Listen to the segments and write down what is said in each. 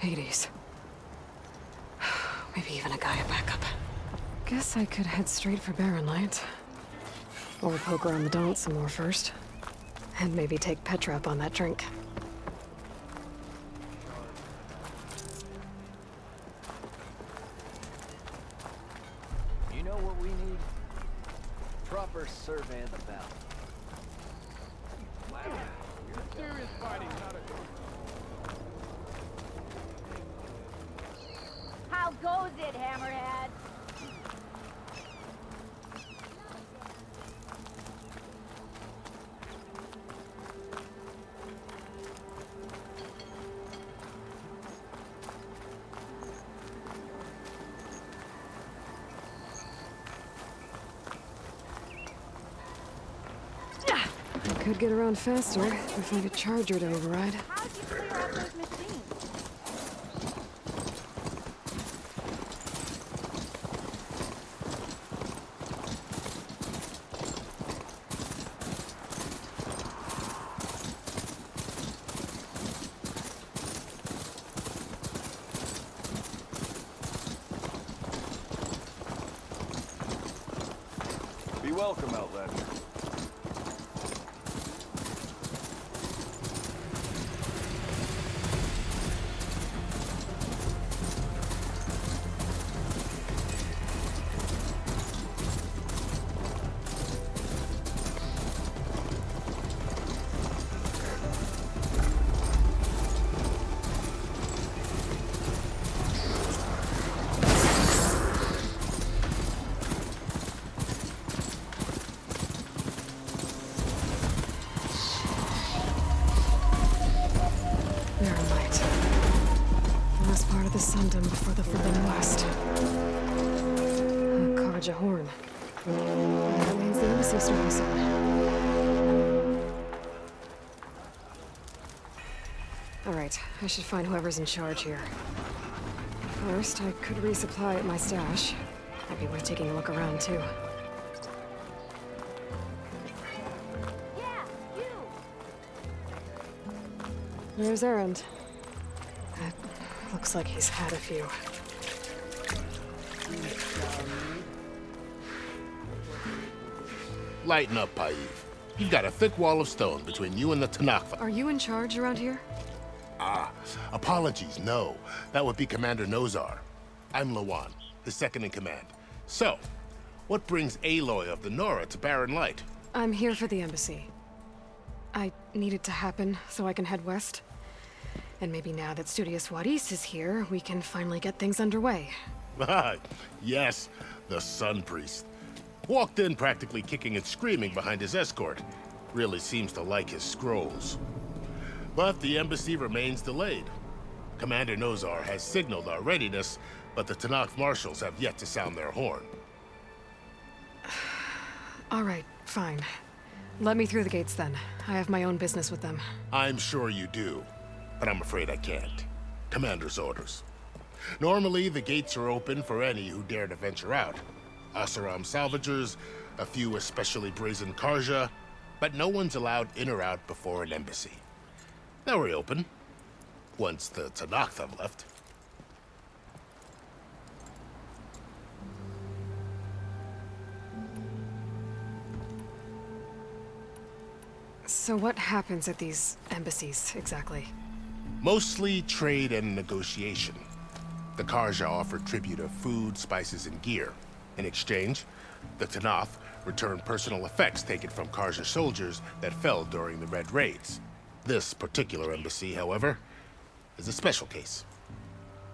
Hades. Maybe even a Gaia backup. Guess I could head straight for Barren Light. Or poke around the donut some more first. And maybe take Petra up on that drink. You know what we need? Proper survey of the battle. Serious fighting, not a... How goes it, Hammerhead? I could get around faster if I had a charger to override. How'd you clear out those machines? Be welcome, Outlander. Barren Light. The last part of the Sundom before the Forbidden West. A Karja horn. That means the embassy's starting soon. Alright, I should find whoever's in charge here. First, I could resupply at my stash. Might be worth taking a look around, too. Yeah, you! There's Erend. It looks like he's had a few. Lighten up, Paiv. You've got a thick wall of stone between you and the Tanakh. Are you in charge around here? Ah, apologies, no. That would be Commander Nozar. I'm Lawan, his second in command. So, what brings Aloy of the Nora to Barren Light? I'm here for the embassy. I need it to happen so I can head west. And maybe now that Studious Wadis is here, we can finally get things underway. Yes, the Sun Priest. Walked in practically kicking and screaming behind his escort. Really seems to like his scrolls. But the embassy remains delayed. Commander Nozar has signaled our readiness, but the Tanakh marshals have yet to sound their horn. All right, fine. Let me through the gates then. I have my own business with them. I'm sure you do, but I'm afraid I can't. Commander's orders. Normally, the gates are open for any who dare to venture out. Asaram salvagers, a few especially brazen Karja, but no one's allowed in or out before an embassy. They'll reopen, once the Tanakh have left. So what happens at these embassies, exactly? Mostly trade and negotiation. The Karja offer tribute of food, spices, and gear. In exchange, the Tanakh return personal effects taken from Karja soldiers that fell during the Red Raids. This particular embassy, however, is a special case.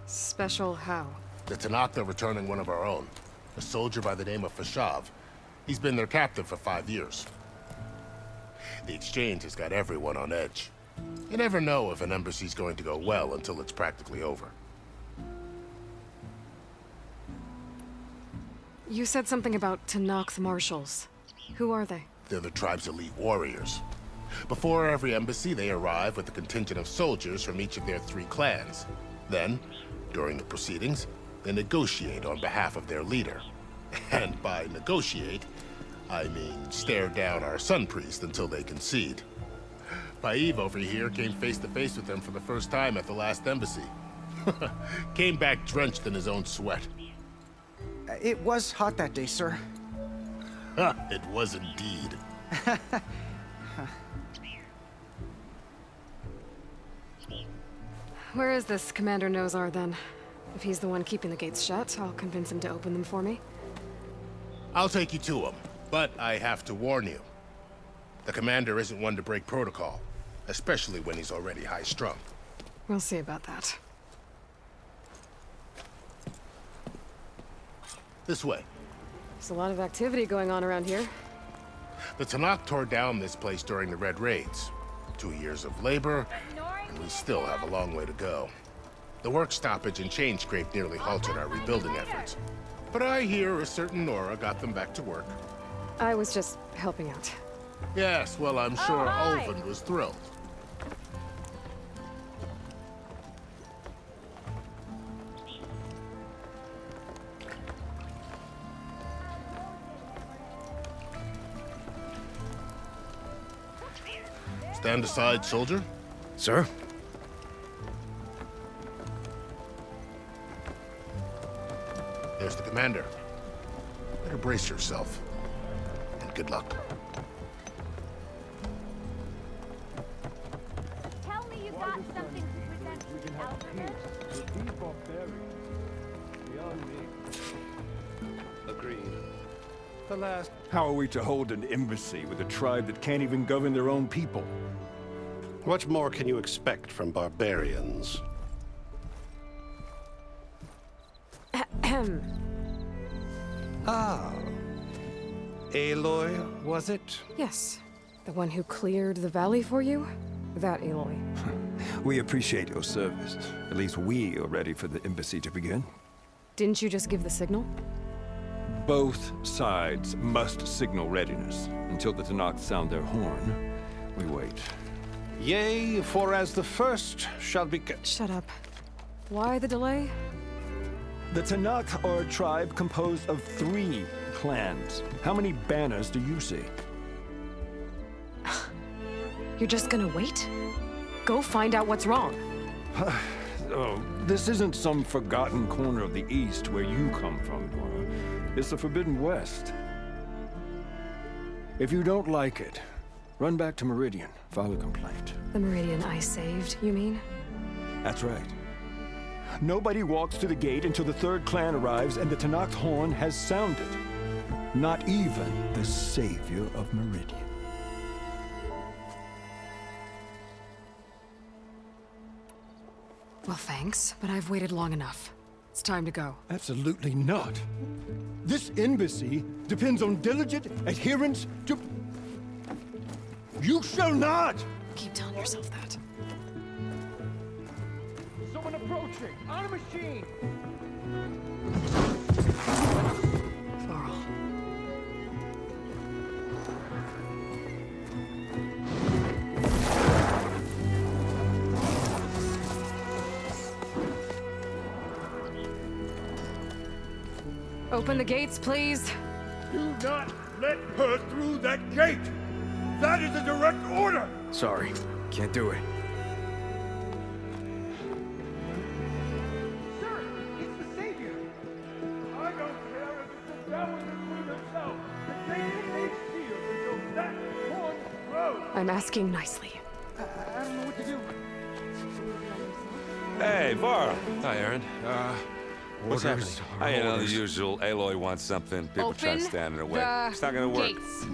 Special how? The Tanakh are returning one of our own, a soldier by the name of Fashav. He's been their captain for 5 years. The exchange has got everyone on edge. You never know if an embassy's going to go well until it's practically over. You said something about Tanakh marshals. Who are they? They're the tribe's elite warriors. Before every embassy, they arrive with a contingent of soldiers from each of their 3 clans. Then, during the proceedings, they negotiate on behalf of their leader. And by negotiate, I mean stare down our Sun Priest until they concede. Paiv over here came face to face with them for the first time at the last embassy. Came back drenched in his own sweat. It was hot that day, sir. It was indeed. Where is this Commander Nozar, then? If he's the one keeping the gates shut, I'll convince him to open them for me. I'll take you to him, but I have to warn you. The commander isn't one to break protocol, especially when he's already high-strung. We'll see about that. This way. There's a lot of activity going on around here. The Tanakh tore down this place during the Red Raids. 2 years of labor, and we still have a long way to go. The work stoppage and chain scrape nearly halted our rebuilding efforts. But I hear a certain Nora got them back to work. I was just helping out. Yes, well, I'm sure hi. Ulvin was thrilled. Stand aside, soldier. Sir? There's the commander. Better brace yourself. And good luck. Tell me you got something to present We to can the have Alphabet. peace with these barbarians. Beyond me. Agreed. The last. How are we to hold an embassy with a tribe that can't even govern their own people? What more can you expect from barbarians? Ah. Aloy, was it? Yes. The one who cleared the valley for you? That Aloy. We appreciate your service. At least we are ready for the embassy to begin. Didn't you just give the signal? Both sides must signal readiness. Until the Tanakh sound their horn, we wait. Yea, for as the first shall be... Shut up. Why the delay? The Tanakh are a tribe composed of 3 clans. How many banners do you see? You're just gonna wait? Go find out what's wrong. Oh, this isn't some forgotten corner of the East where you come from, Nora. It's the Forbidden West. If you don't like it, run back to Meridian, file a complaint. The Meridian I saved, you mean? That's right. Nobody walks to the gate until the 3rd clan arrives and the Tanakh horn has sounded. Not even the savior of Meridian. Well, thanks, but I've waited long enough. It's time to go. Absolutely not. This embassy depends on diligent adherence to... You shall not! Keep telling yourself that. Someone approaching! On a machine! Laurel. Open the gates, please. Do not let her through that gate! That is a direct order! Sorry, can't do it. Sir, it's the savior! I don't care if it's the devil between himself. The gate is sealed until that horn grows! I'm asking nicely. I don't know what to do. Hey, Varl. Hi, Aaron. What's happening? You know, the usual. Aloy wants something. People try to stand in her way. It's not gonna work. Gates.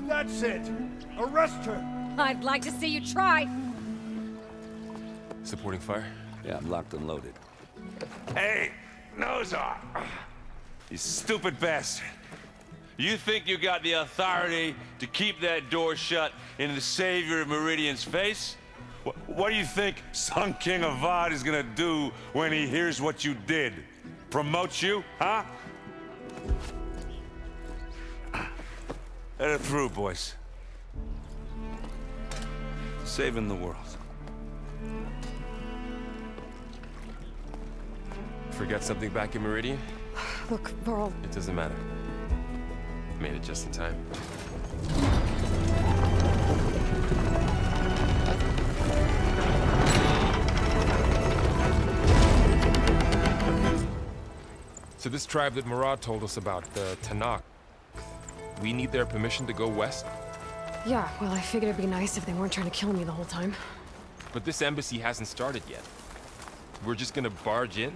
That's it! Arrest her! I'd like to see you try. Supporting fire? Yeah, I'm locked and loaded. Hey, Nozar! You stupid bastard. You think you got the authority to keep that door shut in the savior of Meridian's face? What do you think Sun King Avad is gonna do when he hears what you did? Promote you, huh? Let it through, boys. Saving the world. Forgot something back in Meridian? Look, Varl, It doesn't matter. Made it just in time. So this tribe that Murad told us about, the Tanakh, we need their permission to go west? Yeah, well, I figured it'd be nice if they weren't trying to kill me the whole time. But this embassy hasn't started yet. We're just gonna barge in?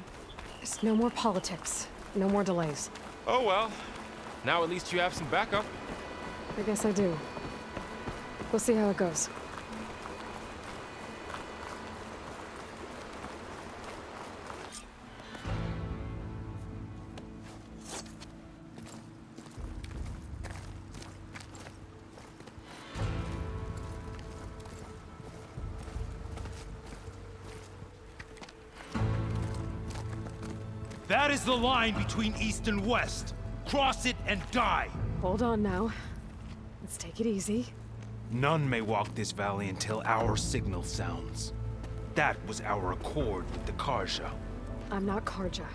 There's no more politics. No more delays. Oh well. Now at least you have some backup. I guess I do. We'll see how it goes. That is the line between East and West. Cross it and die. Hold on now. Let's take it easy. None may walk this valley until our signal sounds. That was our accord with the Karja. I'm not Karja.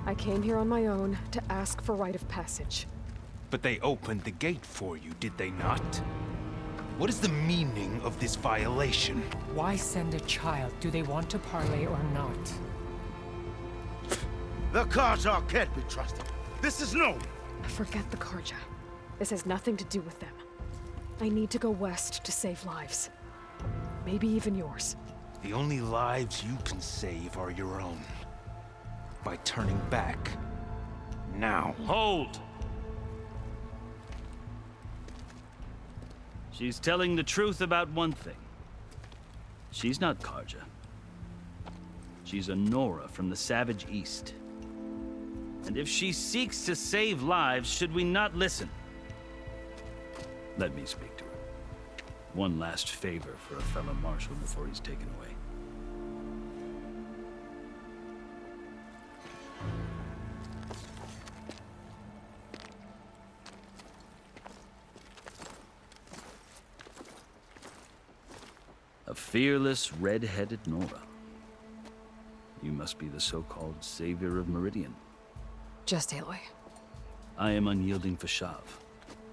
I came here on my own to ask for rite of passage. But they opened the gate for you, did they not? What is the meaning of this violation? Why send a child? Do they want to parley or not? The Karja can't be trusted. This is known. Forget the Karja. This has nothing to do with them. I need to go west to save lives. Maybe even yours. The only lives you can save are your own. By turning back. Now. Hold! She's telling the truth about one thing. She's not Karja. She's a Nora from the Savage East. And if she seeks to save lives, should we not listen? Let me speak to her. One last favor for a fellow marshal before he's taken away. A fearless, red-headed Nora. You must be the so-called savior of Meridian. Just Aloy. I am unyielding Fashav.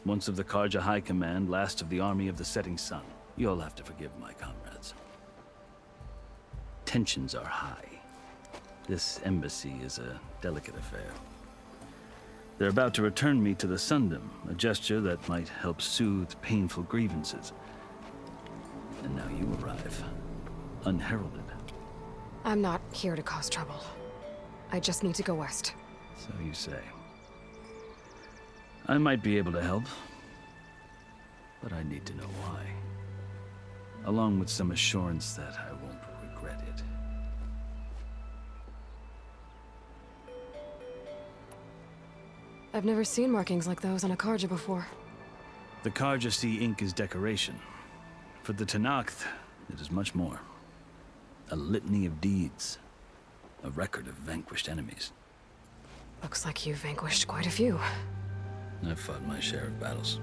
Once of the Karja High Command, last of the army of the setting sun. You'll have to forgive my comrades. Tensions are high. This embassy is a delicate affair. They're about to return me to the Sundom, a gesture that might help soothe painful grievances. And now you arrive, unheralded. I'm not here to cause trouble. I just need to go west. So you say. I might be able to help, but I need to know why. Along with some assurance that I won't regret it. I've never seen markings like those on a Karja before. The Karja see ink as decoration. For the Tanakh, it is much more. A litany of deeds. A record of vanquished enemies. Looks like you've vanquished quite a few. I've fought my share of battles.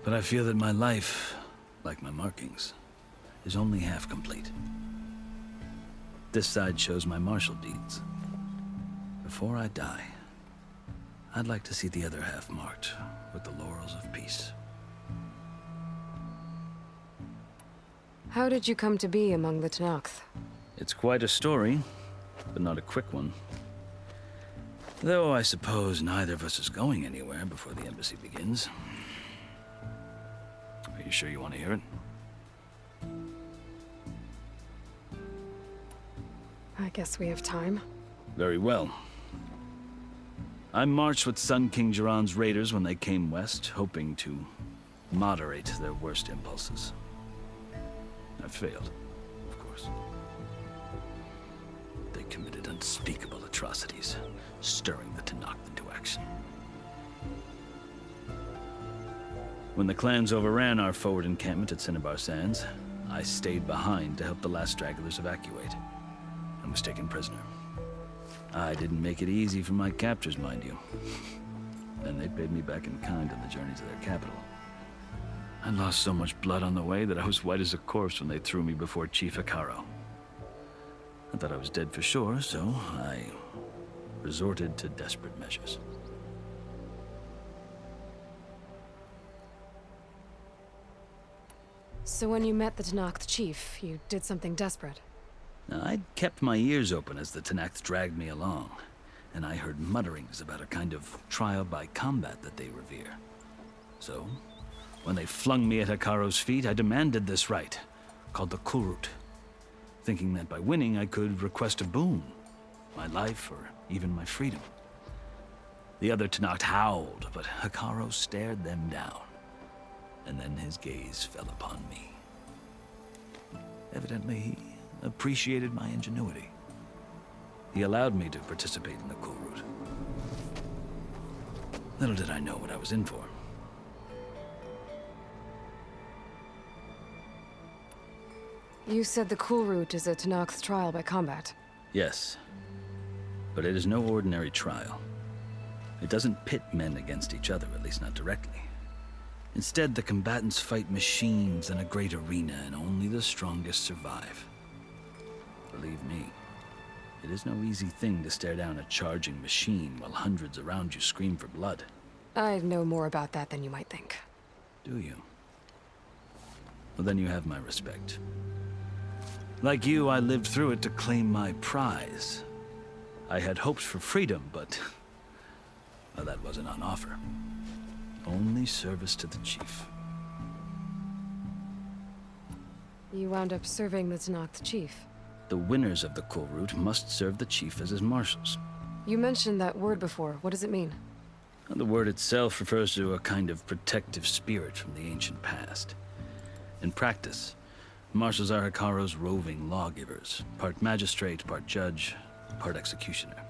But I feel that my life, like my markings, is only half complete. This side shows my martial deeds. Before I die, I'd like to see the other half marked with the laurels of peace. How did you come to be among the Tanakh? It's quite a story, but not a quick one. Though I suppose neither of us is going anywhere before the embassy begins. Are you sure you want to hear it? I guess we have time. Very well. I marched with Sun King Jiran's raiders when they came west, hoping to moderate their worst impulses. I failed, of course. They committed unspeakable atrocities, stirring the Tanakh into action. When the clans overran our forward encampment at Cinnabar Sands, I stayed behind to help the last stragglers evacuate, and was taken prisoner. I didn't make it easy for my captors, mind you. And they paid me back in kind on the journey to their capital. I lost so much blood on the way that I was white as a corpse when they threw me before Chief Hikaru. I thought I was dead for sure, so I resorted to desperate measures. So when you met the Tanakh chief, you did something desperate? Now, I'd kept my ears open as the Tanakh dragged me along. and I heard mutterings about a kind of trial by combat that they revere. So, when they flung me at Hikaro's feet, I demanded this rite, called the Kulrut, thinking that by winning I could request a boon, my life or even my freedom. The other Tenakth howled, but Hikaru stared them down, and then his gaze fell upon me. Evidently, he appreciated my ingenuity. He allowed me to participate in the Kulrut. Little did I know what I was in for. You said the Kulrut is a Tenakth's trial by combat. Yes, but it is no ordinary trial. It doesn't pit men against each other, at least not directly. Instead, the combatants fight machines in a great arena, and only the strongest survive. Believe me, it is no easy thing to stare down a charging machine while hundreds around you scream for blood. I know more about that than you might think. Do you? Well, then you have my respect. Like you, I lived through it to claim my prize. I had hoped for freedom, but well, that wasn't on offer. Only service to the chief. You wound up serving the Tenakth chief. The winners of the Kulrut must serve the chief as his marshals. You mentioned that word before. What does it mean? The word itself refers to a kind of protective spirit from the ancient past. In practice, marshals are Hikaru's roving lawgivers, part magistrate, part judge, part executioner.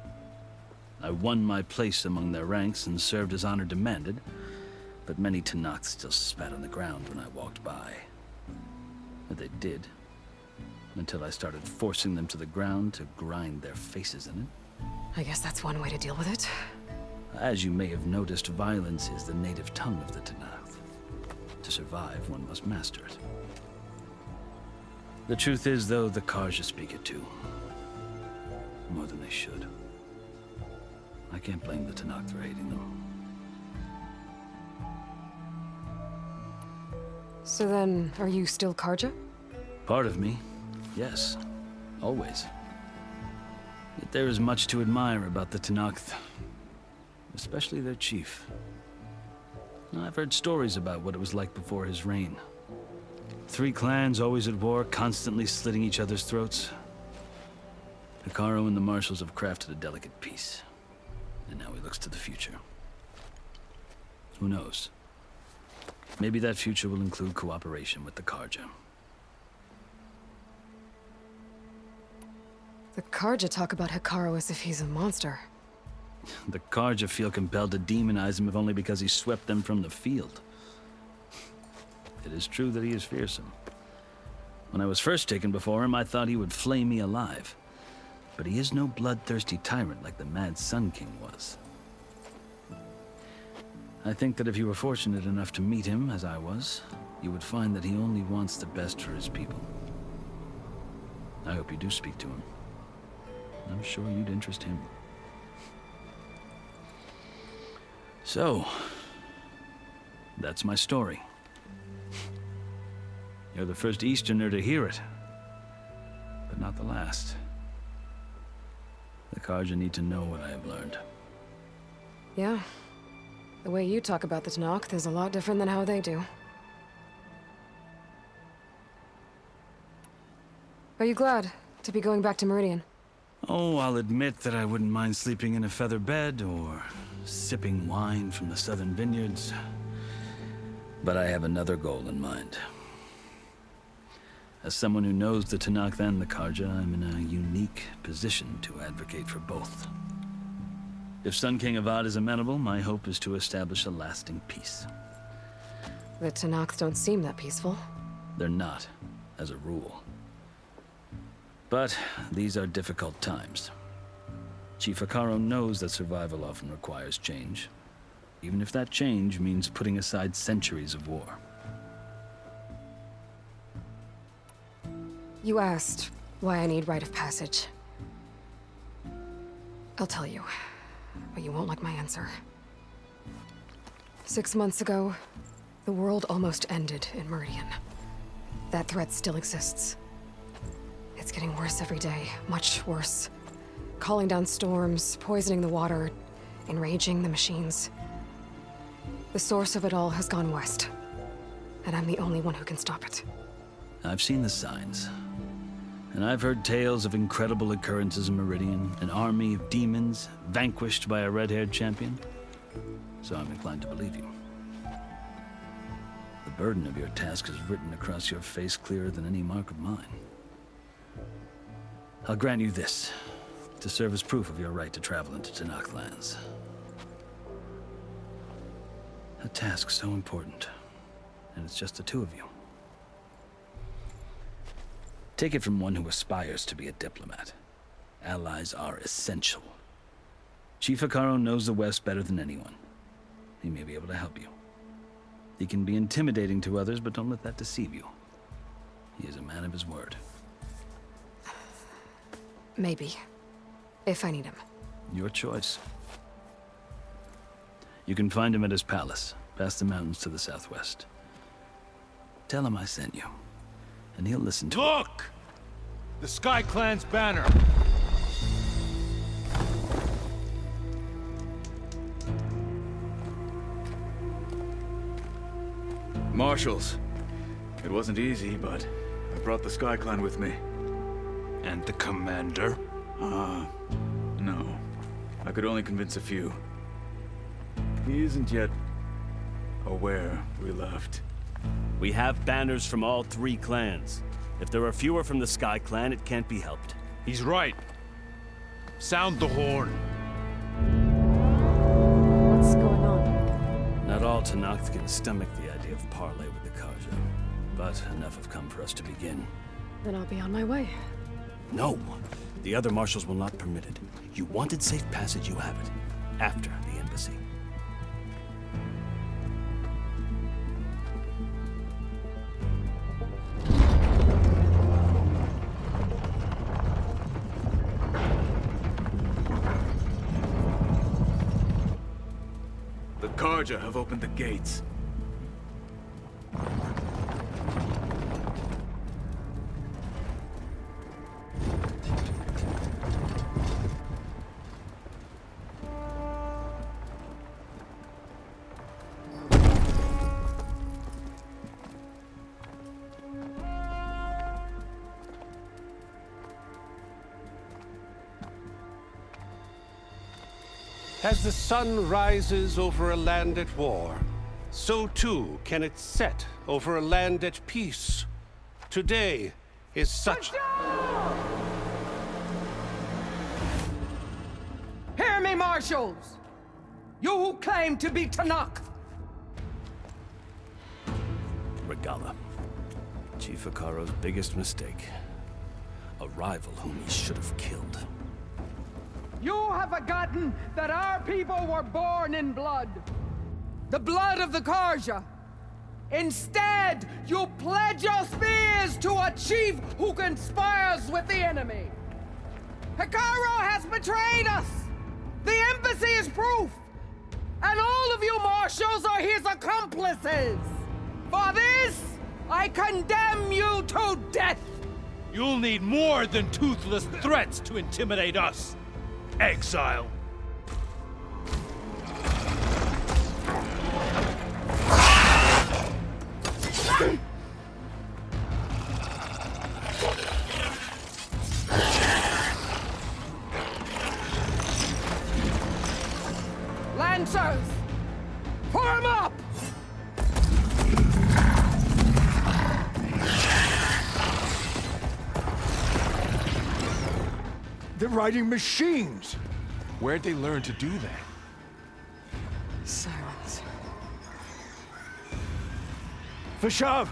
I won my place among their ranks and served as honor demanded, but many Tenakth still spat on the ground when I walked by. But they did, until I started forcing them to the ground to grind their faces in it. I guess that's one way to deal with it. As you may have noticed, violence is the native tongue of the Tenakth. To survive, one must master it. The truth is, though, the Karja speak it too. More than they should. I can't blame the Tenakth for hating them. So then, are you still Karja? Part of me, yes. Always. Yet there is much to admire about the Tenakth. Especially their chief. I've heard stories about what it was like before his reign. 3 clans always at war, constantly slitting each other's throats. Hikaru and the marshals have crafted a delicate peace. And now he looks to the future. Who knows? Maybe that future will include cooperation with the Karja. The Karja talk about Hikaru as if he's a monster. The Karja feel compelled to demonize him if only because he swept them from the field. It is true that he is fearsome. When I was first taken before him, I thought he would flay me alive. But he is no bloodthirsty tyrant like the Mad Sun King was. I think that if you were fortunate enough to meet him, as I was, you would find that he only wants the best for his people. I hope you do speak to him. I'm sure you'd interest him. So, that's my story. You're the first Easterner to hear it, but not the last. The Karja need to know what I have learned. Yeah. The way you talk about the Tenakth is a lot different than how they do. Are you glad to be going back to Meridian? Oh, I'll admit that I wouldn't mind sleeping in a feather bed or sipping wine from the southern vineyards. But I have another goal in mind. As someone who knows the Tenakth and the Karja, I'm in a unique position to advocate for both. If Sun King Avad is amenable, my hope is to establish a lasting peace. The Tenakth don't seem that peaceful. They're not, as a rule. But these are difficult times. Chief Hikaru knows that survival often requires change, even if that change means putting aside centuries of war. You asked why I need rite of passage. I'll tell you, but you won't like my answer. 6 months ago, the world almost ended in Meridian. That threat still exists. It's getting worse every day, much worse. calling down storms, poisoning the water, enraging the machines. The source of it all has gone west, and I'm the only one who can stop it. I've seen the signs. And I've heard tales of incredible occurrences in Meridian, an army of demons vanquished by a red-haired champion. So I'm inclined to believe you. The burden of your task is written across your face clearer than any mark of mine. I'll grant you this, to serve as proof of your right to travel into Tanakh lands. A task so important, and it's just the two of you. Take it from one who aspires to be a diplomat. Allies are essential. Chief Hekarro knows the West better than anyone. He may be able to help you. He can be intimidating to others, but don't let that deceive you. He is a man of his word. Maybe. If I need him. Your choice. You can find him at his palace, past the mountains to the southwest. Tell him I sent you, and he'll listen to Look! The Sky Clan's banner! Marshals. It wasn't easy, but I brought the Sky Clan with me. And the commander? No. I could only convince a few. He isn't yet aware we left. We have banners from all 3 clans. If there are fewer from the Sky Clan, it can't be helped. He's right. Sound the horn. What's going on? Not all Tanakh can stomach the idea of parley with the Karja, but enough have come for us to begin. Then I'll be on my way. No! The other marshals will not permit it. You wanted safe passage, you have it. After the embassy. The Karja have opened the gates. As the sun rises over a land at war, so too can it set over a land at peace. Today is such... Hear me, marshals! You who claim to be Tanakh! Regalla. Chief Hekarro's biggest mistake. A rival whom he should have killed. You have forgotten that our people were born in blood. The blood of the Karja. Instead, you pledge your spears to a chief who conspires with the enemy. Hekarro has betrayed us! The embassy is proof! And all of you marshals are his accomplices! For this, I condemn you to death! You'll need more than toothless threats to intimidate us. Exile. Lancers! Form up! They're riding machines! Where'd they learn to do that? Silence. Vashav!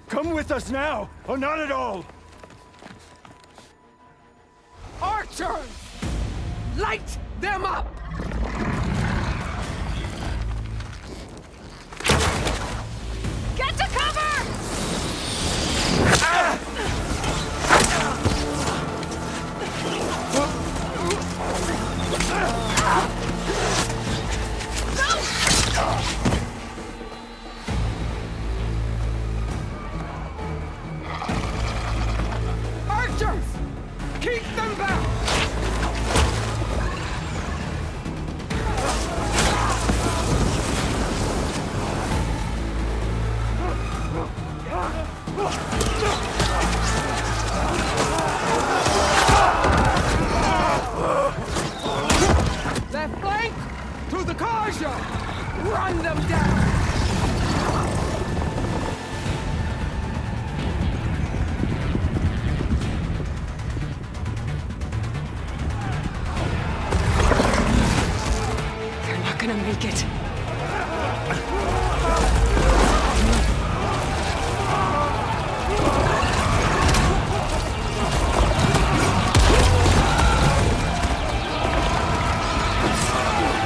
Come with us now, or not at all! Archers! Light them up! Get to cover! Archers! Keep them back! Karja! Run them down! They're not gonna make it.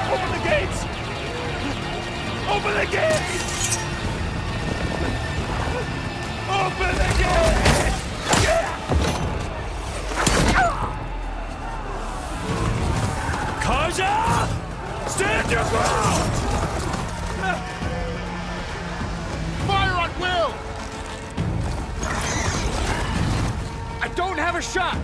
Open the gates! Open the gates! Open the gates! Kaja! Stand your ground! Fire on Will! I don't have a shot!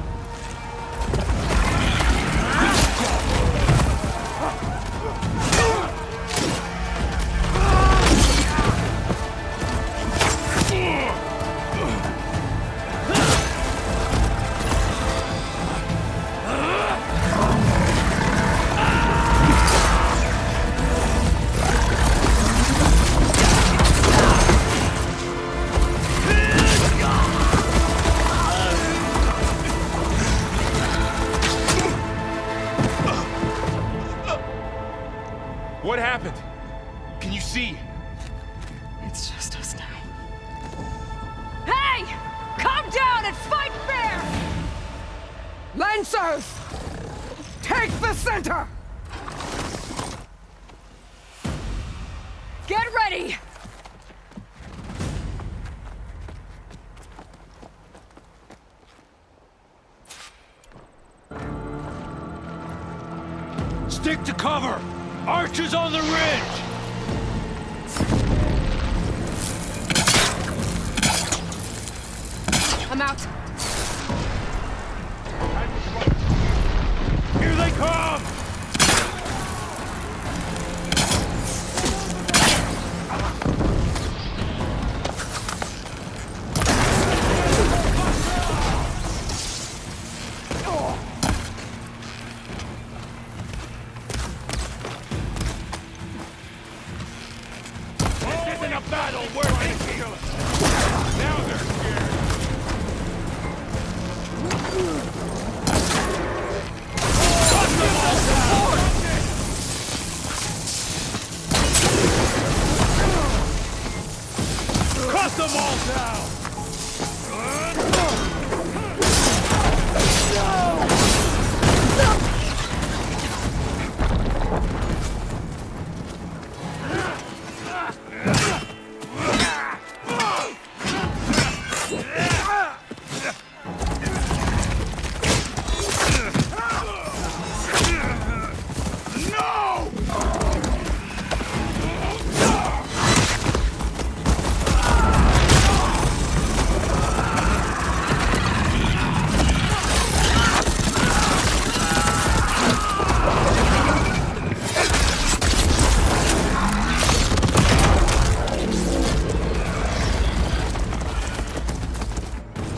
What happened? Can you see? It's just us now. Hey! Calm down and fight fair! Lancers! Take the center! Get ready! Stick to cover! Archers on the ridge! I'm out. Here they come! This isn't a battle worth thinking of! Now they're scared! Cut them all down!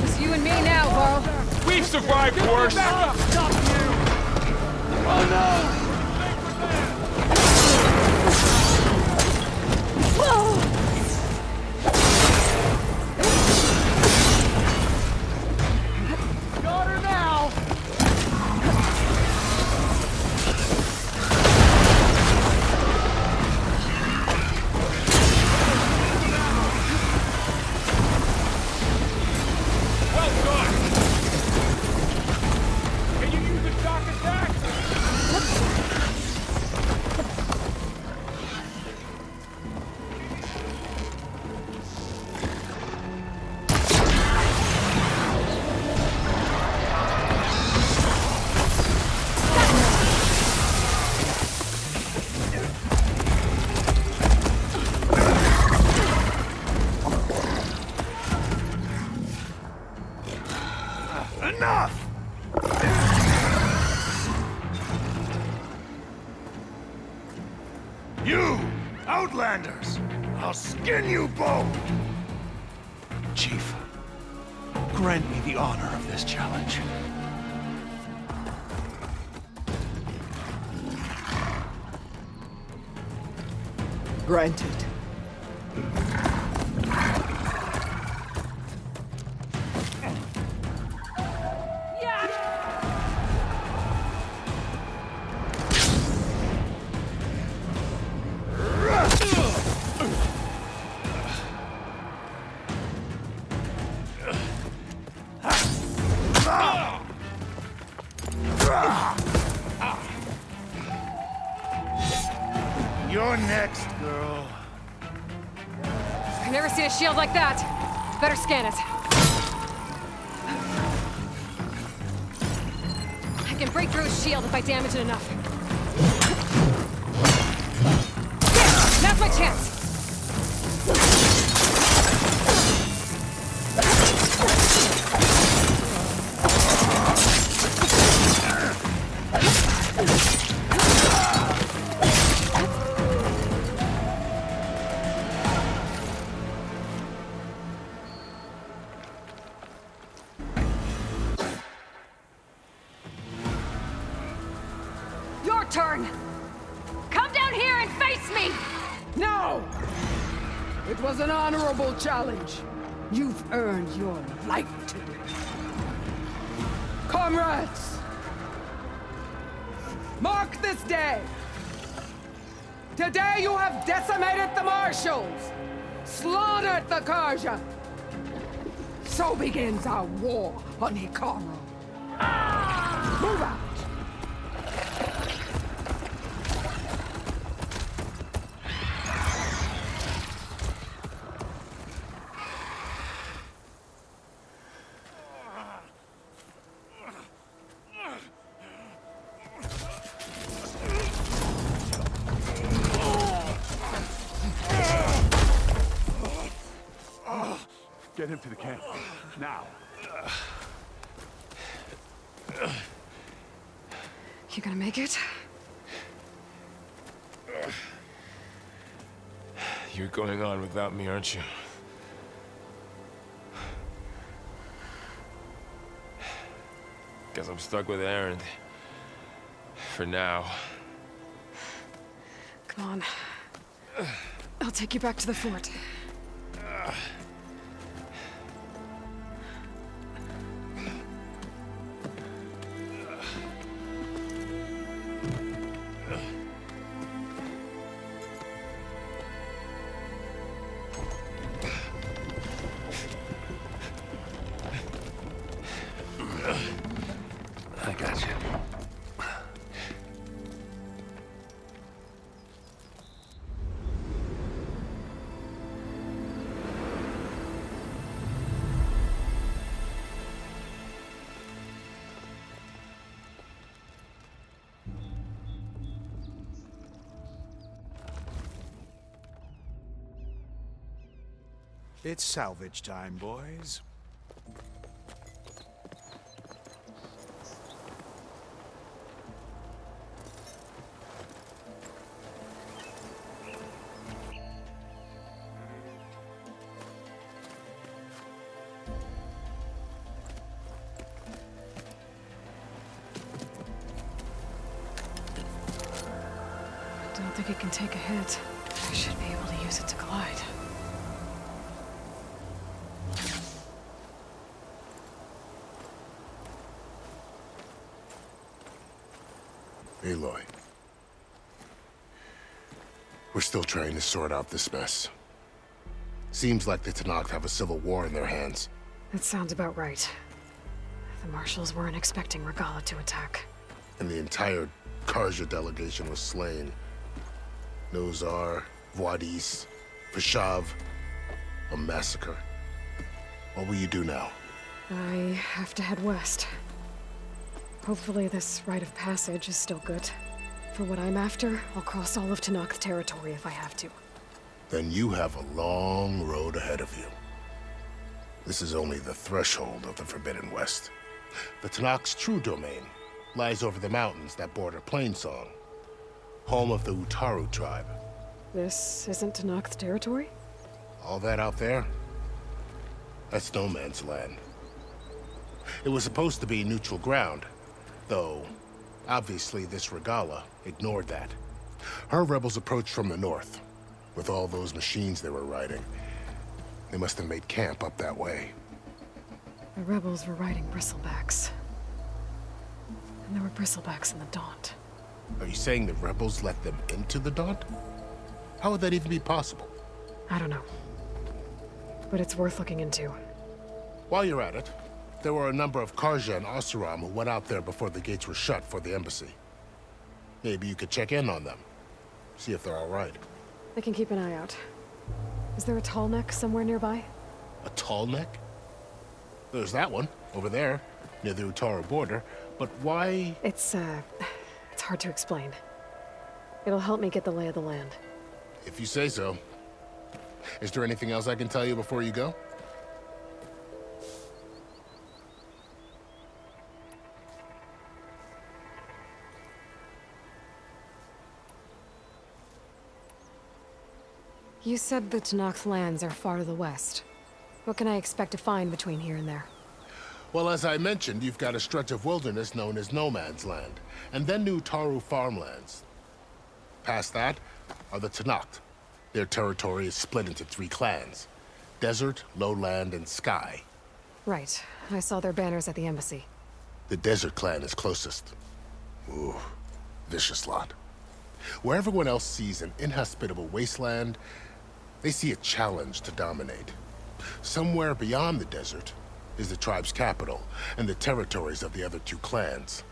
Just you and me now, Varl. We've survived worse! Oh no! Got her now! Well done! Can you use a shock attack? Enough! You, Outlanders! I'll skin you both! Chief, grant me the honor of this challenge. Granted. You're next, girl. I've never seen a shield like that. Better scan it. I can break through a shield if I damage it enough. Yes! Now's my chance! Your turn! Come down here and face me! No! It was an honorable challenge. You've earned your life today. Comrades! Mark this day! Today you have decimated the Marshals! Slaughtered the Karja! So begins our war on Hikaru. Move out! Get him to the camp. Now. You gonna make it? You're going on without me, aren't you? Guess I'm stuck with Aaron. For now. Come on. I'll take you back to the fort. I got you. It's salvage time, boys. Don't think it can take a hit. I should be able to use it to glide. Aloy. We're still trying to sort out this mess. Seems like the Tenakth have a civil war in their hands. That sounds about right. The Marshals weren't expecting Regalla to attack. And the entire Karja delegation was slain. Nozar, Wadis, Vashav, a massacre. What will you do now? I have to head west. Hopefully this rite of passage is still good. For what I'm after, I'll cross all of Tenakth territory if I have to. Then you have a long road ahead of you. This is only the threshold of the Forbidden West. The Tenakth's true domain lies over the mountains that border Plainsong, home of the Utaru tribe. This isn't Tenakth territory? All that out there? That's no man's land. It was supposed to be neutral ground, though obviously this Regalla ignored that. Her rebels approached from the north, with all those machines they were riding. They must have made camp up that way. The rebels were riding bristlebacks. And there were bristlebacks in the Daunt. Are you saying the rebels let them into the Daunt? How would that even be possible? I don't know. But it's worth looking into. While you're at it, there were a number of Karja and Oseram who went out there before the gates were shut for the embassy. Maybe you could check in on them. See if they're all right. I can keep an eye out. Is there a tall neck somewhere nearby? A tall neck? There's that one, over there, near the Utaru border. But why? It's hard to explain. It'll help me get the lay of the land. If you say so. Is there anything else I can tell you before you go? You said the Tenakth lands are far to the west. What can I expect to find between here and there? Well, as I mentioned, you've got a stretch of wilderness known as No Man's Land, and then New Taru farmlands. Past that are the Tenakth. Their territory is split into 3 clans: Desert, Lowland, and Sky. Right. I saw their banners at the embassy. The Desert clan is closest. Ooh, vicious lot. Where everyone else sees an inhospitable wasteland, they see a challenge to dominate. Somewhere beyond the desert is the tribe's capital and the territories of the other 2 clans.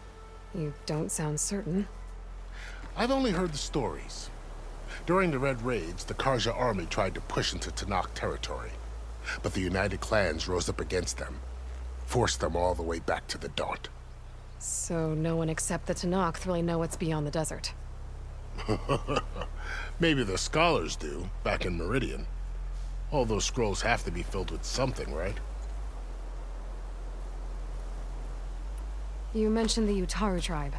You don't sound certain. I've only heard the stories. During the Red Raids, the Karja army tried to push into Tenakth territory, but the United Clans rose up against them, forced them all the way back to the Daunt. So no one except the Tenakth really know what's beyond the desert. Maybe the scholars do, back in Meridian. All those scrolls have to be filled with something, right? You mentioned the Utaru tribe.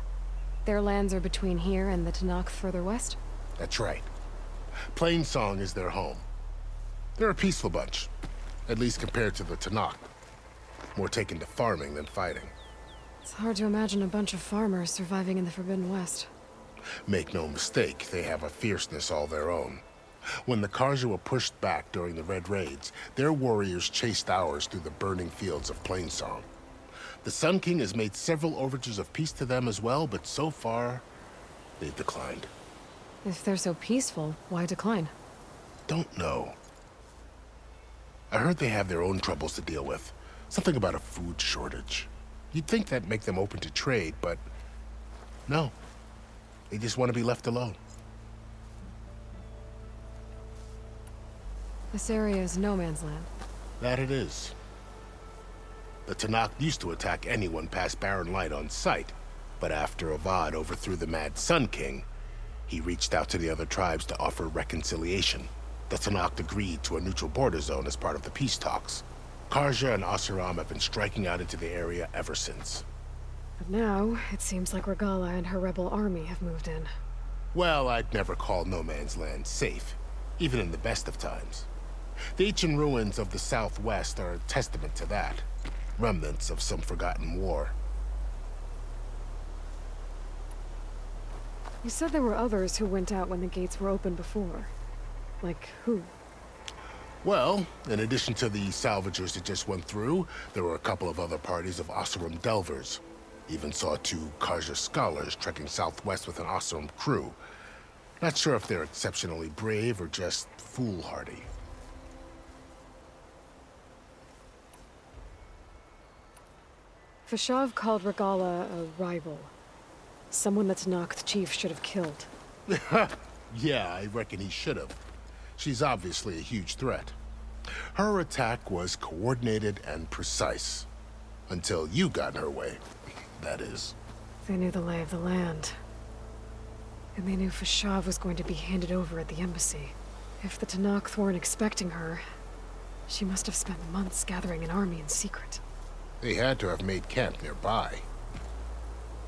Their lands are between here and the Tenakth further west? That's right. Plainsong is their home. They're a peaceful bunch, at least compared to the Tenakth. More taken to farming than fighting. It's hard to imagine a bunch of farmers surviving in the Forbidden West. Make no mistake, they have a fierceness all their own. When the Karja were pushed back during the Red Raids, their warriors chased ours through the burning fields of Plainsong. The Sun King has made several overtures of peace to them as well, but so far, they've declined. If they're so peaceful, why decline? Don't know. I heard they have their own troubles to deal with. Something about a food shortage. You'd think that'd make them open to trade, but no. They just want to be left alone. This area is no man's land. That it is. The Tenakth used to attack anyone past Barren Light on sight, but after Avad overthrew the Mad Sun King, he reached out to the other tribes to offer reconciliation. The Tenakth agreed to a neutral border zone as part of the peace talks. Karja and Oseram have been striking out into the area ever since. But now, it seems like Regalla and her rebel army have moved in. Well, I'd never call No Man's Land safe, even in the best of times. The ancient ruins of the Southwest are a testament to that. Remnants of some forgotten war. You said there were others who went out when the gates were open before. Like who? Well, in addition to the salvagers that just went through, there were a couple of other parties of Oseram delvers. Even saw 2 Karja scholars trekking southwest with an Oseram crew. Not sure if they're exceptionally brave or just foolhardy. Fashav called Regalla a rival. Someone that Tenakth chief should have killed. Yeah, I reckon he should have. She's obviously a huge threat. Her attack was coordinated and precise. Until you got in her way, that is. They knew the lay of the land. And they knew Fashav was going to be handed over at the embassy. If the Tenakth weren't expecting her, she must have spent months gathering an army in secret. They had to have made camp nearby.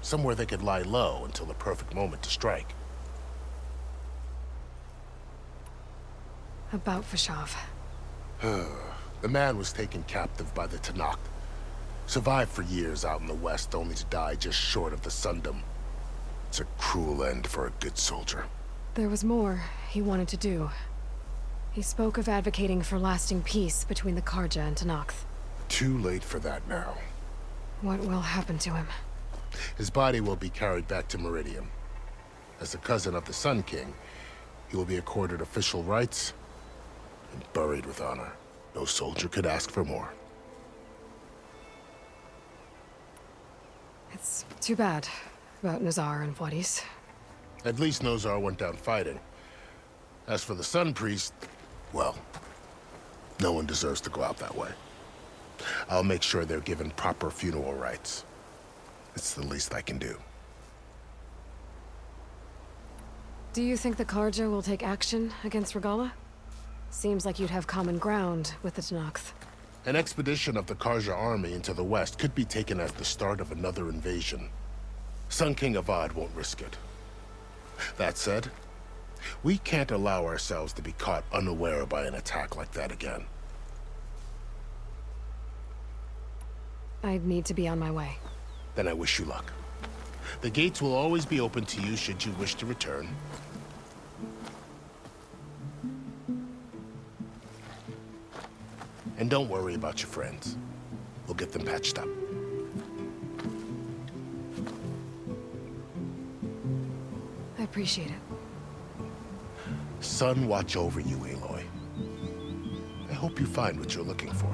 Somewhere they could lie low until the perfect moment to strike. About Fashav. The man was taken captive by the Tenakth. Survived for years out in the west, only to die just short of the Sundom. It's a cruel end for a good soldier. There was more he wanted to do. He spoke of advocating for lasting peace between the Karja and Tenakth. Too late for that now. What will happen to him? His body will be carried back to Meridian. As a cousin of the Sun King, he will be accorded official rights and buried with honor. No soldier could ask for more. It's too bad about Nazar and Vladis. At least Nozar went down fighting. As for the Sun Priest, well, no one deserves to go out that way. I'll make sure they're given proper funeral rites. It's the least I can do. Do you think the Karja will take action against Regalla? Seems like you'd have common ground with the Tenakth. An expedition of the Karja army into the west could be taken as the start of another invasion. Sun King Avad won't risk it. That said, we can't allow ourselves to be caught unaware by an attack like that again. I'd need to be on my way. Then I wish you luck. The gates will always be open to you should you wish to return. And don't worry about your friends. We'll get them patched up. I appreciate it. Sun watch over you, Aloy. I hope you find what you're looking for.